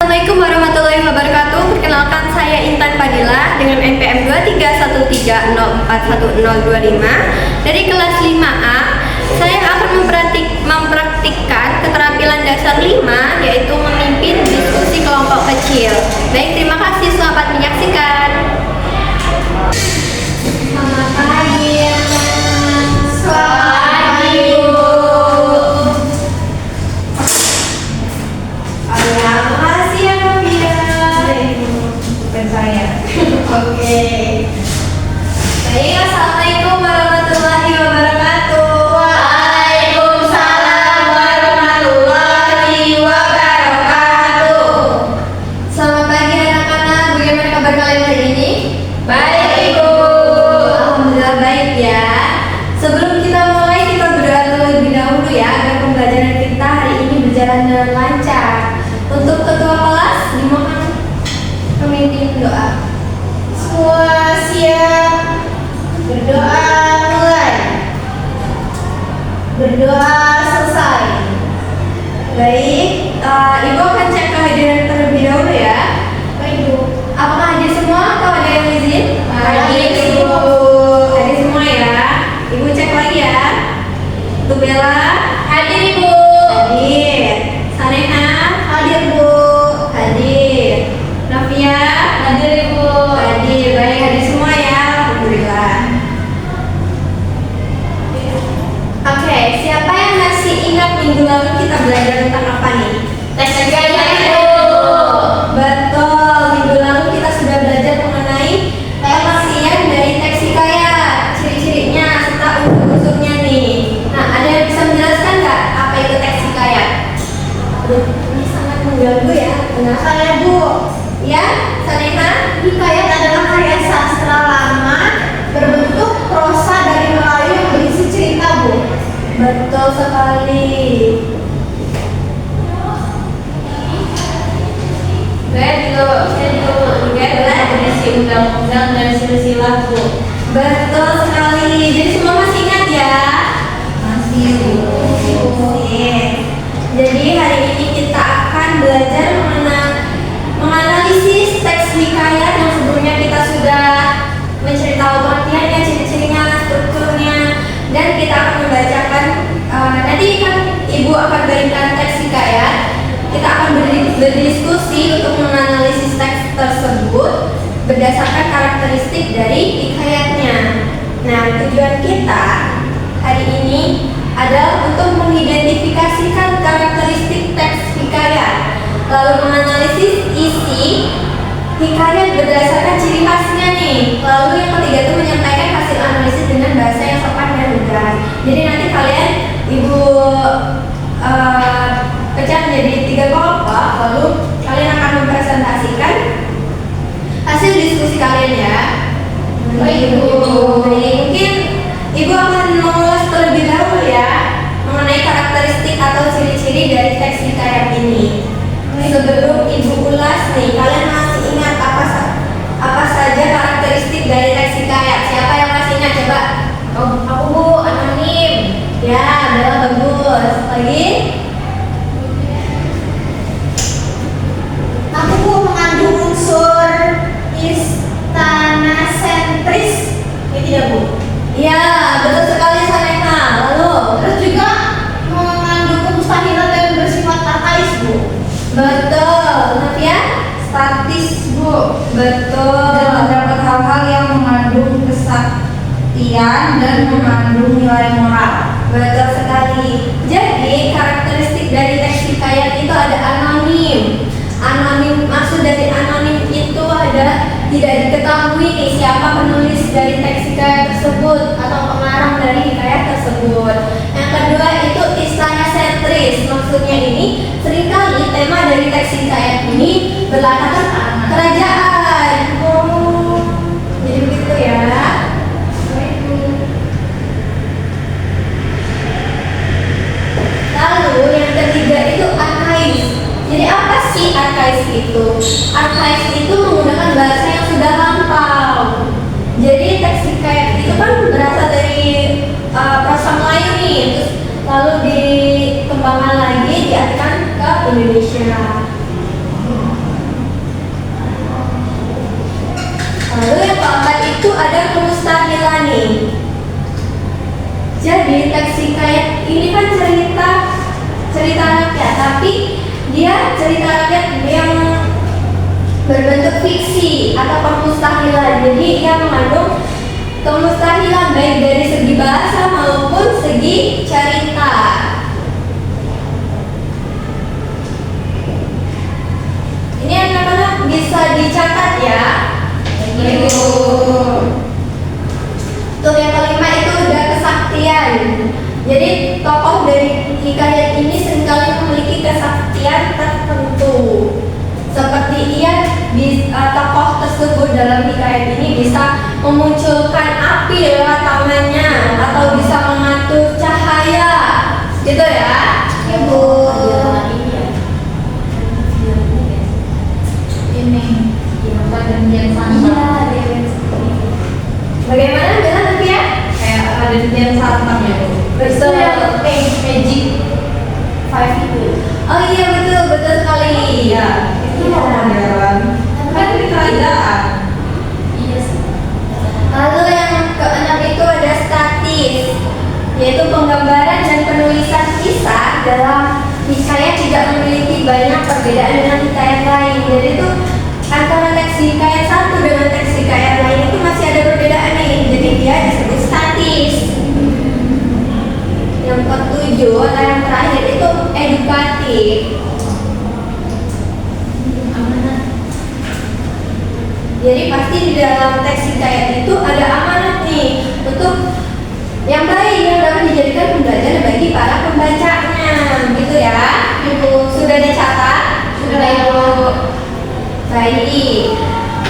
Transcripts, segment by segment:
Assalamualaikum warahmatullahi wabarakatuh. Perkenalkan, saya Intan Fadila dengan NPM 2313041025 dari kelas 5A. Saya akan mempraktikkan keterampilan dasar 5, yaitu memimpin diskusi kelompok kecil. Baik, terima kasih, selamat menyaksikan. Selamat pagi. Selamat pagi, Bu. Makasih ya, Novia. Bukan saya. Oke. Baik, assalamualaikum warahmatullahi wabarakatuh. Waalaikumsalam warahmatullahi wabarakatuh. Selamat pagi anak-anak. Bagaimana kabar kalian hari ini? Baik, Ibu. Alhamdulillah baik ya. Sebelum kita mulai, kita berdoa terlebih dahulu ya, agar pembelajaran kita hari ini berjalan dengan lancar. Untuk ketua kelas, dimohon memimpin doa. Semua siap. Berdoa mulai. Berdoa selesai. Baik, Ibu akan cek kehadiran terlebih dahulu ya. Baik, Bu. Apakah hadir semua atau ada yang izin? Hadir, Ibu. Hadir semua ya. Ibu cek lagi ya. Untuk Bella, Hadir, Ibu. hadir. Saneha, Hadir, Bu. hadir. Novia, Hadir, Ibu. hadir. Baik, hadir semua ya. Alhamdulillah. Oke, siapa yang masih ingat minggu lalu kita belajar tentang apa nih? Tes gaya, Ibu. Betul, minggu lalu kita sudah belajar mengenai pengertian dari teks hikayat, ciri-cirinya serta unsur-unsurnya nih. Nah, ada yang bisa menjelaskan nggak apa itu teks hikayat? Aduh, ini sangat mengganggu ya. Benar. Saya, Bu. Ya, Saneha? Hikayat adalah karya sastra lama berbentuk prosa dari Melayu yang berisi cerita, Bu. Betul sekali. Saya juga berisi undang-undang dan silsilah, Bu. Betul sekali. Jadi semua masih ingat ya? Masih, Bu. Jadi hari ini kita akan belajar menganalisis teks hikayat yang sebelumnya kita sudah menceritakan pengertiannya, ciri-cirinya, strukturnya, dan kita akan membacakan. Nanti kan Ibu akan berikan teks hikayat. Kita akan berdiskusi untuk menganalisis teks tersebut berdasarkan karakteristik dari hikayatnya. Nah, tujuan kita hari ini adalah untuk mengidentifikasikan karakteristik teks hikayat, lalu menganalisis isi hikayat berdasarkan ciri khasnya nih. Lalu yang ketiga itu menyampaikan hasil analisis dengan bahasa yang sopan dan lugas. Jadi nanti kalian Ibu pecah menjadi 3 kelompok, lalu kalian akan mempresentasikan hasil diskusi kalian ya. Baik, Bu. Mungkin Ibu akan mengulas terlebih dahulu ya mengenai karakteristik atau ciri-ciri dari teks hikayat ini. Sebelum Ibu ulas nih, kalian masih ingat apa saja karakteristik dari teks hikayat? Siapa yang masih ingat? Coba. Oh, aku, Bu, anonim. Ya, adalah bagus. Lagi? Aku, Bu, mengandung unsur istana sentris. Ini tidak, Bu. Iya, betul sekali Saneha. Lalu? Terus juga mengandung kemustahilan dan bersifat arkais, Bu. Betul. Novia? Statis, Bu. Betul. Dan terdapat hal-hal yang mengandung kesaktian dan mengandung nilai moral. Betul sekali. Jadi karakteristik dari teks hikayat itu ada anonim. Anonim, maksud dari anonim itu ada tidak diketahui nih siapa penulis dari teks hikayat tersebut atau pengarang dari hikayat tersebut. Yang kedua itu istana sentris. Maksudnya ini seringkali tema dari teks hikayat ini berlatar kerajaan. Oh, jadi begitu ya. Lalu yang ketiga itu arkais. Jadi apa sih arkais itu? Arkais itu menggunakan bahasa yang sudah lampau. Jadi teks hikayat itu kan berasal dari prosa Melayu nih, terus lalu dikembangkan lagi diartikan ke Indonesia. Jadi teks hikayat ini kan cerita rakyat, tapi dia cerita rakyat yang berbentuk fiksi atau kemustahilan. Jadi ia mengandung kemustahilan baik dari segi bahasa maupun segi cerita. Ini anak-anak bisa dicatat ya. Tuh yang kelima itu udah kesaktian. Jadi tokoh dari hikayat ini seringkali memiliki kesaktian tertentu. Seperti tokoh tersebut dalam hikayat ini bisa memunculkan api lewat tangannya atau bisa mengatur cahaya, gitu ya, Ibu. Ini badan yang Bagaimana bilang tadi ya? kayak badan yang santang ya. Betul. Magic 5 itu. Oh iya betul sekali. Iya, itu modern. Kan di kerajaan. Iya sih. Lalu yang keenam itu ada statis, yaitu penggambaran dan penulisan kisah dalam hikayat tidak memiliki banyak perbedaan dengan hikayat lain. Jadi itu antara teks hikayat satu dengan teks hikayat lain itu masih ada perbedaan nih. Jadi dia disebut statis. Yang ketujuh atau yang terakhir itu edukatif. Jadi pasti di dalam teks hikayat itu ada amanat nih untuk yang baik yang dapat dijadikan pembelajaran bagi para pembacanya, gitu ya. Ibu sudah dicatat? Sudah Ibu. Baik.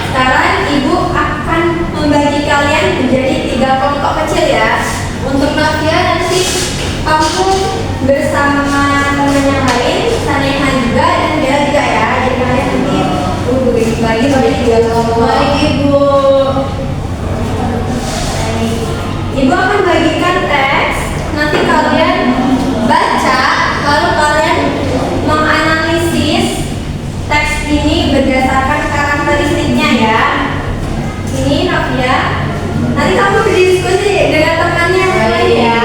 Sekarang Ibu akan membagi kalian menjadi 3 kelompok kecil ya. Untuk Nafia nanti kamu bersama teman yang lain, Saneha juga dan Bella juga ya. Jadi kalian nanti bagi 3 kelompok. Baik, Ibu. Ibu akan bagikan teks, nanti kalian baca, lalu kalian menganalisis teks ini berdasarkan karakteristiknya ya. Ini Nafia, nanti kamu berdiskusi dengan temannya yang lain ya.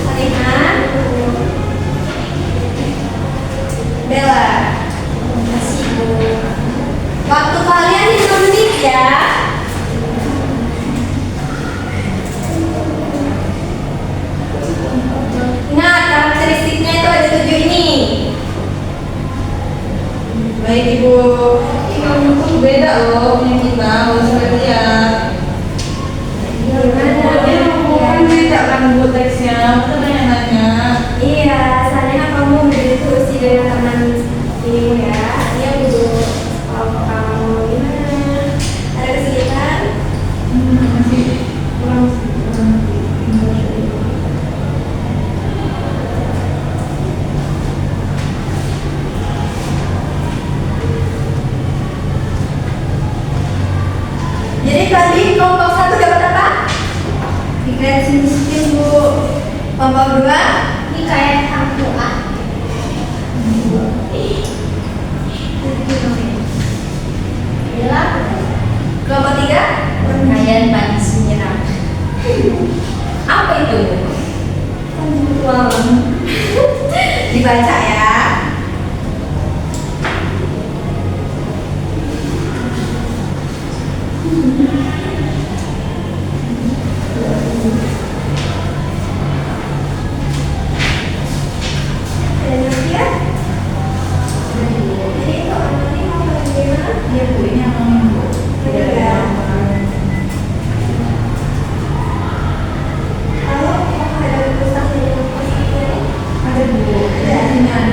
Salihah, Bella. Makasih, Bu. Waktu kalian 5 menit ya. Ingat karakteristiknya itu ada 7 ini. Baik, Ibu. Ini kamu pun beda loh punya kita, harus lihat. Gimana? Kan beda kan Bu teksnya, kita nanya-nanya. Iya, Saneha kamu berdiskusi dengan teman ini ya. Iya Bu. Kalau kamu gimana? Ada kesulitan? Masih kurang. Jadi tadi kelompok 1 dapat apa? Hikayat miskin, Bu. Kelompok 2 Hikayat Al-Quran. Bella. Kelompok 3 Rangkaian Panas Menyeram. apa itu? Dibaca ya. Dan Nafia? Jadi kalau nanti mau bagaimana? Iya, Bu, ini yang Bu. Ya. Kalau ada pustaka yang positif, Ada, Bu. ada.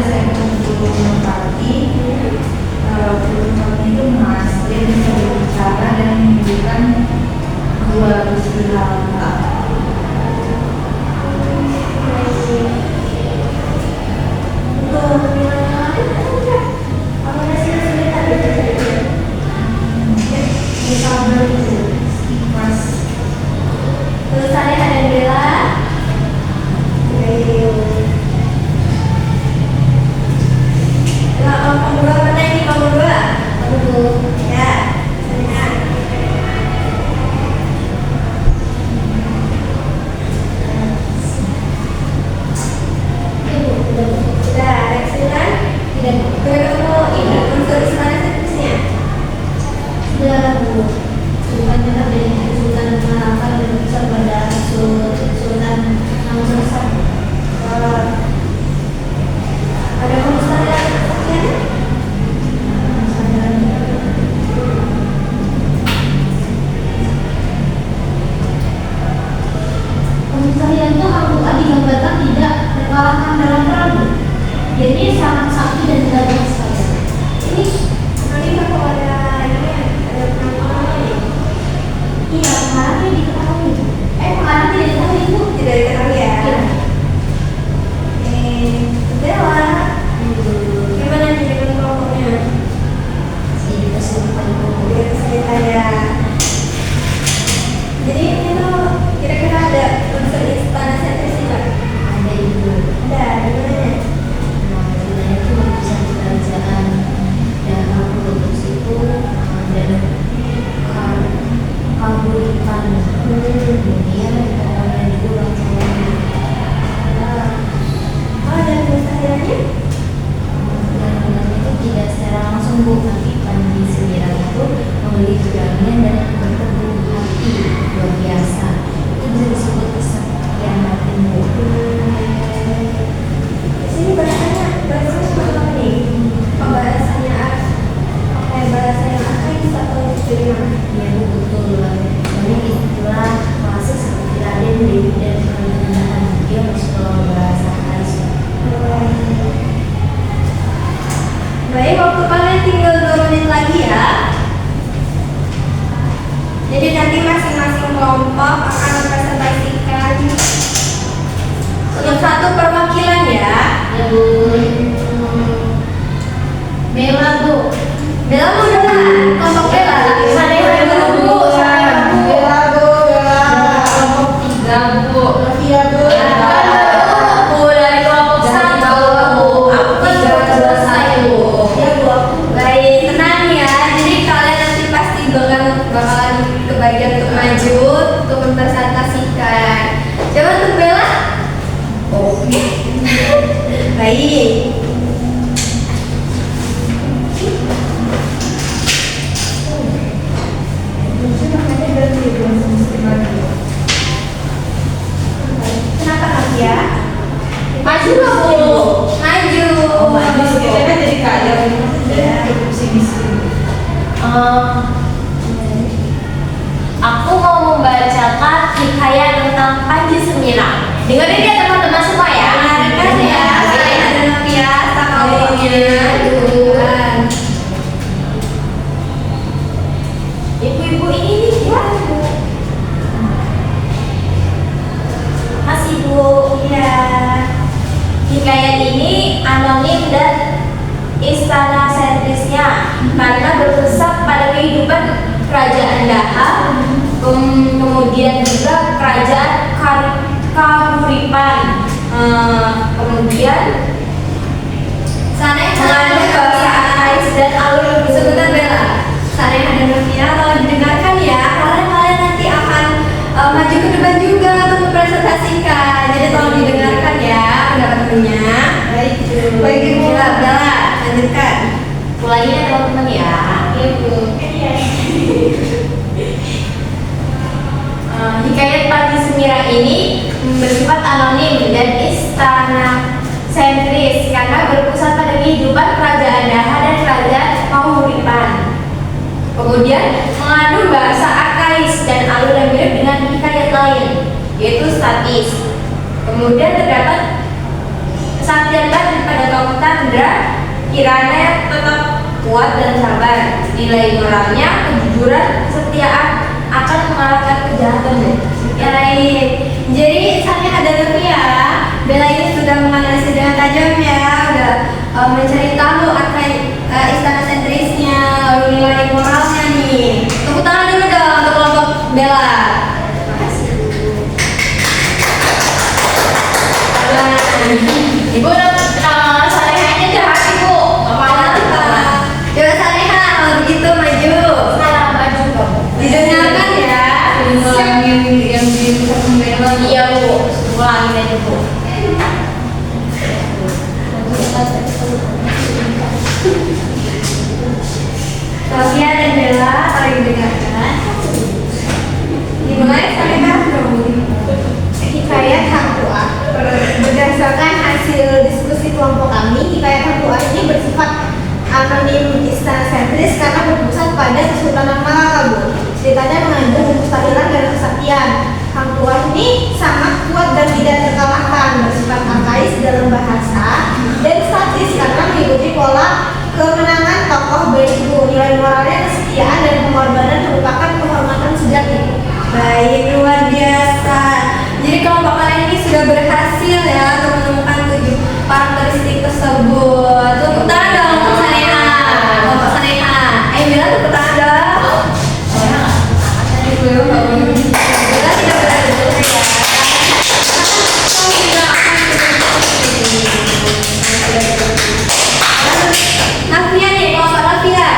Baik, waktu kalian tinggal 2 menit lagi ya. Jadi nanti masing-masing kelompok akan mempresentasikan untuk satu perwakilan ya. Bella, Bu. Bella mau duluan, kelompok Bella. Saya Bu. Bella, Bu. Kelompok 3, Bu. Iya, Bu. Aku dari kelompok 1. Aku kan baru selesai, Bu. Iya, Bu. Baik, tenang ya. Jadi kalian nanti pasti bakalan kebagian untuk maju untuk mempresentasikan. Coba untuk Bella. Oke. Baik. Kenapa Kavia? Maju dong, Bu. Maju. Kita jadi kaya. Aku mau membacakan hikayat tentang Panji Semirang. Dengerin ya teman-teman semua ya. Dengarkan ya. Saya ada Novia, sama awalnya. Ibu-ibu ini nih ya. Masih Bu. Iya. Hikayat ini anonim dan istana sentrisnya karena berpusat pada kehidupan kerajaan Daha, kemudian juga kerajaan Kahuripan, kemudian Sana mengandung bahasa Ais dan alur sebentar Bella. Sana ada Novia, kalau didengarkan ya, kalian nanti akan maju ke depan juga untuk mempresentasikan. Jadi tolong didengarkan ya pendapatnya. Baik, Bu. Baik, Bella, lanjutkan. ulangi ya teman-teman ya. Iya, Bu. Hikayat Panji Semirang ini bersifat anonim dan istana sentris karena berpusat pada kehidupan kerajaan Daha dan kerajaan Kahuripan. Kemudian mengandung bahasa Arkais dan alur yang mirip dengan hikayat lain, yaitu statis. Kemudian terdapat kesaktian pada tokoh Tandra, kiranya tetap kuat dan sabar. Nilai moralnya, kejujuran, kesetiaan akan mengalahkan kejahatan. Baik. Jadi saatnya ada Novia. Bella ini sudah menganalisis dengan tajam ya, udah mencari tahu akan istana sentrisnya, lalu nilai moralnya nih. Tepuk tangan dulu dong untuk kelompok Bella. Ibu udah salehnya jahat Ibu. Coba Saleha, kalau begitu maju. Salah baju kamu. Didengarkan ya. Yang di Bella. Iya Bu, ulangin aja Bu. Novia dan Bella, kalau didengarkan. Dimulai Saleha. Hikayat Hang Tuah. Berdasarkan hasil diskusi kelompok kami, hikayat Hang Tuah ini bersifat anonim istana sentris karena berpusat pada Kesultanan Malaka, Bu. Ceritanya mengandung kemustahilan dan kesaktian. Hang Tuah ini sangat kuat dan tidak terkalahkan, bersifat arkais dalam bahasa dan statis karena mengikuti pola kemenangan tokoh berikut. Nilai moralnya kesetiaan dan pengorbanan merupakan kehormatan sejati. Baik, luar biasa. Jadi kelompok kalian ini sudah berhasil ya untuk menemukan 7 karakteristik tersebut. Tepuk tangan dong untuk Saneha. Kelompok Saneha. Ayo Bella, tepuk tangan dong. Bella tidak berada dulu ya. Navia nih, kelompok Navia.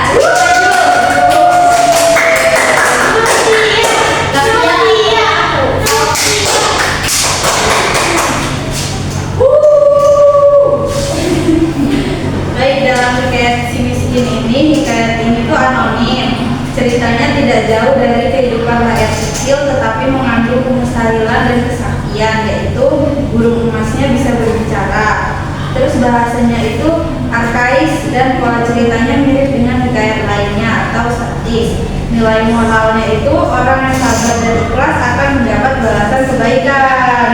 Baik, dalam hikayat si miskin ini, hikayat ini tuh anonim. Ceritanya tidak jauh dari kehidupan rakyat kecil, tetapi mengandung kemustahilan dan kesaktian, yaitu burung emasnya bisa berbicara. Terus bahasanya itu arkais dan pola ceritanya mirip dengan hikayat lainnya atau statis. Nilai moralnya itu orang yang sabar dan ikhlas akan mendapat balasan kebaikan.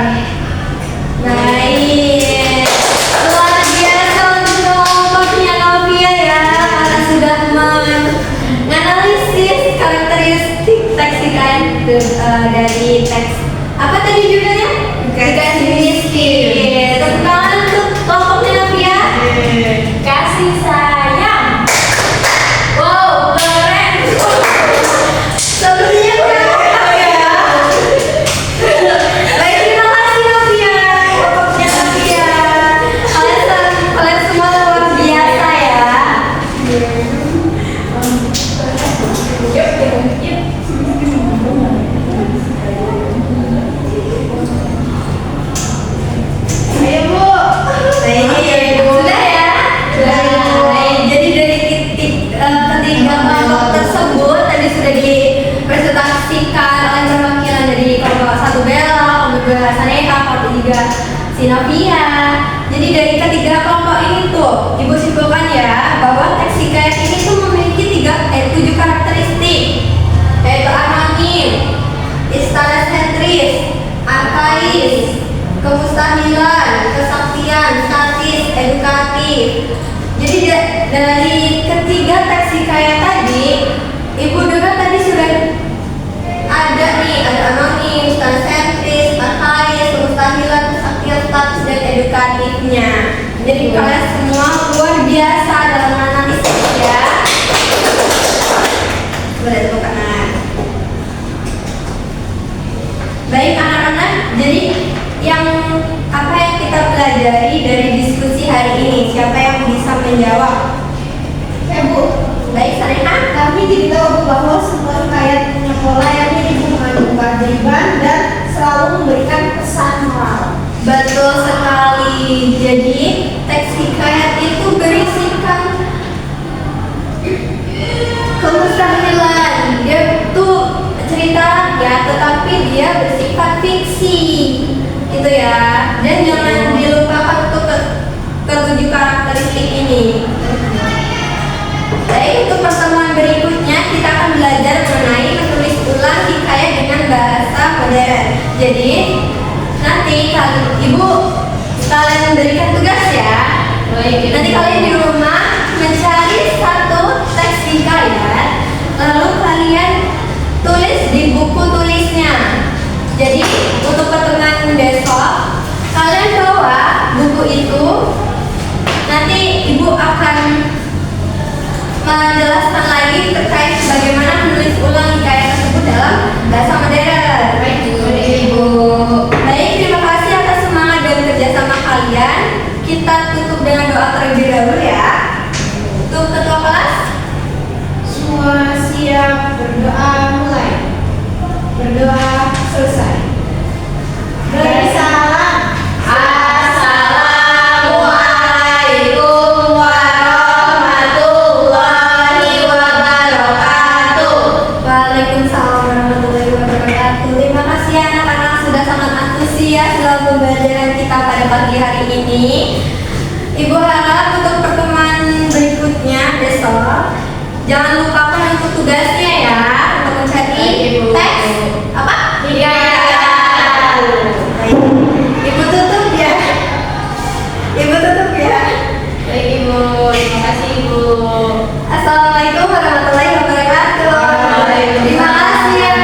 Baik, luar biasa untuk kelompoknya Novia ya. dari teks apa tadi judulnya? Kasih miskin. Tepuk tangan untuk kelompoknya Novia. Kasih sayang. Wow, keren. Sebelumnya berapa ya? Baik, terima kasih Novia. Kelompoknya Novia. Kalian semua luar biasa ya. Ayo Bu. Baik, sudah ya? Baik, jadi dari ketiga kelompok tersebut tadi sudah dipresentasikan oleh perwakilan dari kelompok 1 Bella, kelompok 2 Saneka, kelompok 3 Sinavia. Jadi dari ketiga kelompok ini tuh Ibu simpulkan ya bahwa teks hikayat ini tuh memiliki 7 karakteristik, yaitu anonim, istana sentris, arkais, kemustahilan, kesaktian, statis, edukatif. Jadi dari ketiga teks hikayat tadi, Ibu dengar tadi sudah ada nih, ada anonim, istana sentris, arkais, kemustahilan, kesaktian, statis, dan edukatifnya. Jadi kalian semua luar biasa dalam menganalisis ya. Boleh tepuk tangan. Baik anak-anak, jadi yang apa yang kita pelajari dari diskusi hari ini? Siapa yang bisa menjawab? Bu. Baik, Saneka. Kami jadi tahu bahwa semua hikayat punya pola yang mirip mengandung keajaiban dan selalu memberikan pesan moral. Betul sekali. Jadi teks hikayat itu berisikan kemustahilan. Dia tuh cerita ya, tetapi dia bersifat fiksi, gitu ya. Dan jangan dilupakan untuk ketujuh karakteristik ini. Baik, untuk pertemuan berikutnya kita akan belajar mengenai menulis ulang hikayat dengan bahasa modern. Jadi nanti Ibu kalian berikan tugas ya. Baik, Nanti kalian di rumah mencari satu teks hikayat, lalu kalian tulis di buku tulisnya. Jadi untuk pertemuan besok kalian bawa buku itu. Nanti Ibu akan menjelaskan lagi terkait bagaimana menulis ulang hikayat tersebut dalam bahasa modern. Baik, Ibu. Baik, terima kasih atas semangat dan kerjasama kalian. Kita tutup dengan doa terlebih dahulu ya. Untuk ketua kelas, Semua siap, berdoa mulai. Berdoa selesai. Beri salam. Assalamualaikum warahmatullahi wabarakatuh. Waalaikumsalam warahmatullahi wabarakatuh. Terima kasih anak-anak sudah sangat antusias dalam pembelajaran kita pada pagi hari ini. Ibu harap untuk pertemuan berikutnya besok jangan lupakan untuk tugasnya ya, untuk mencari teks apa? Hikayat. Baik. Ibu tutup ya. Ibu tutup ya. Baik, Ibu. Terima kasih, Ibu. Assalamualaikum warahmatullahi wabarakatuh. Terima kasih ya.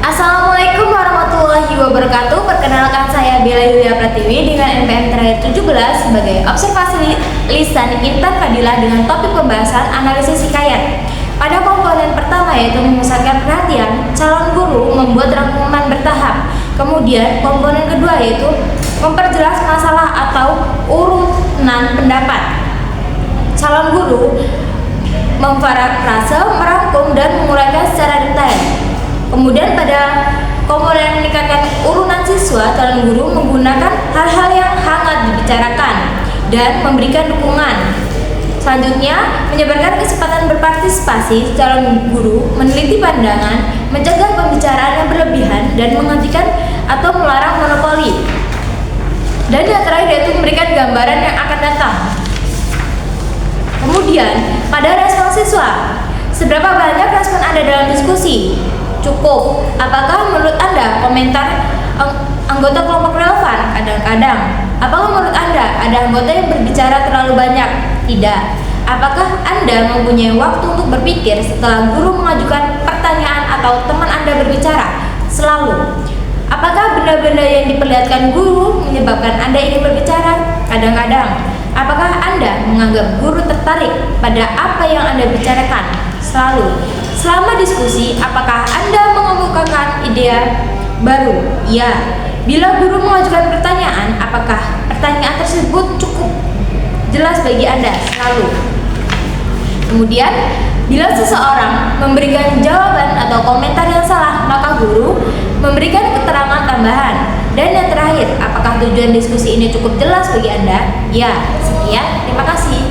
Assalamualaikum warahmatullahi wabarakatuh. Perkenalkan saya Bella Yulia Pratiwi dengan NPM terakhir 17 sebagai observasi lisan Intan Fadilah dengan topik pembahasan analisis hikayat. Pada komponen pertama yaitu memusatkan perhatian, calon guru membuat rangkuman bertahap. Kemudian komponen kedua yaitu memperjelas masalah atau urunan pendapat. Calon guru memparafrase, merangkum dan menguraikan secara detail. Kemudian pada komponen meningkatkan urunan siswa, calon guru menggunakan hal-hal yang hangat dibicarakan dan memberikan dukungan. Selanjutnya, menyebarkan kesempatan berpartisipasi, calon guru meneliti pandangan, mencegah pembicaraan yang berlebihan dan menghentikan atau melarang monopoli. Dan yang terakhir yaitu memberikan gambaran yang akan datang. Kemudian, pada respon siswa, seberapa banyak respon Anda dalam diskusi? Cukup. Apakah menurut Anda komentar anggota kelompok relevan? Kadang-kadang. Apakah menurut Anda ada anggota yang berbicara terlalu banyak? Tidak. Apakah Anda mempunyai waktu untuk berpikir setelah guru mengajukan pertanyaan atau teman Anda berbicara? Selalu. Apakah benda-benda yang diperlihatkan guru menyebabkan Anda ingin berbicara? Kadang-kadang. Apakah Anda menganggap guru tertarik pada apa yang Anda bicarakan? Selalu. Selama diskusi, apakah Anda mengemukakan ide baru? Ya. Bila guru mengajukan pertanyaan, apakah pertanyaan tersebut cukup jelas bagi Anda? Selalu. Kemudian, bila seseorang memberikan jawaban atau komentar yang salah, maka guru memberikan keterangan tambahan. Dan yang terakhir, apakah tujuan diskusi ini cukup jelas bagi Anda? Ya. Sekian, terima kasih.